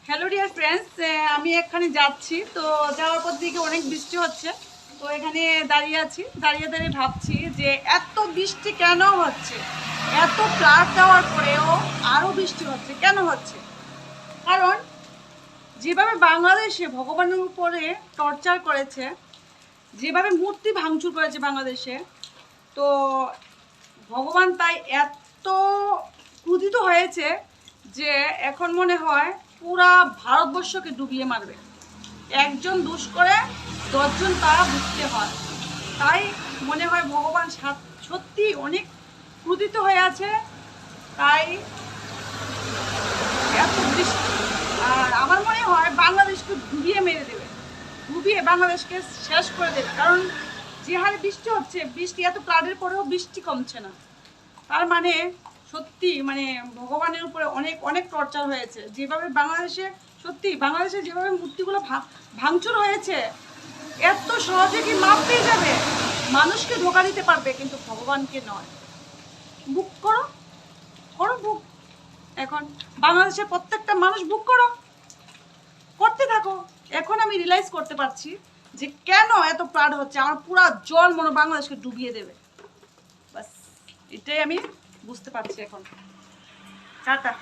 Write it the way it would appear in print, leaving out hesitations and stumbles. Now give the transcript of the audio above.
Hello dear friends, আমি এখানে যাচ্ছি তো যাওয়ার পর দিকে অনেক বৃষ্টি হচ্ছে। তো এখানে দাঁড়িয়ে আছি, দাঁড়িয়ে দাঁড়িয়ে ভাবছি যে এত বৃষ্টি কেন হচ্ছে, এত ফ্লাড দেওয়ার পরেও আরও বৃষ্টি হচ্ছে কেন হচ্ছে। কারণ যেভাবে বাংলাদেশে ভগবানের উপরে টর্চার করেছে, যেভাবে মূর্তি ভাঙচুর করেছে বাংলাদেশে, তো ভগবান তাই এত ক্রোধিত হয়েছে যে এখন মনে হয় পুরা ভারতবর্ষকে ডুবিয়ে মারবে। একজন দোষ করে 10 জন তা বুঝতে হয়। তাই মনে হয় ভগবান সত্যি অনেক ক্রোধিত হয়ে আছে, তাই এত বৃষ্টি। আর আমার মনে হয় বাংলাদেশকে ডুবিয়ে মেরে দেবে, ডুবিয়ে বাংলাদেশকে শেষ করে দেবে। কারণ যে হারে বৃষ্টি হচ্ছে, বৃষ্টি এত ফ্লাডের পরেও বৃষ্টি কমছে না। তার মানে সত্যি মানে ভগবানের উপরে অনেক অনেক টর্চার হয়েছে। যেভাবে বাংলাদেশে যেভাবে মূর্তিগুলো ভাঙচুর হয়েছে, এত সহজে কি মাপ পেয়ে যাবে? মানুষকে ধোঁকা দিতে পারবে কিন্তু ভগবানকে নয়। বুক করো, করো বুক। এখন বাংলাদেশের প্রত্যেকটা মানুষ বুক করো, করতে থাকো। এখন আমি রিয়েলাইজ করতে পারছি যে কেন এত ফ্লাড হচ্ছে। আমার পুরা জল মনে বাংলাদেশকে ডুবিয়ে দেবে। বাস এটাই আমি বুঝতে পারছি এখন। টাটা।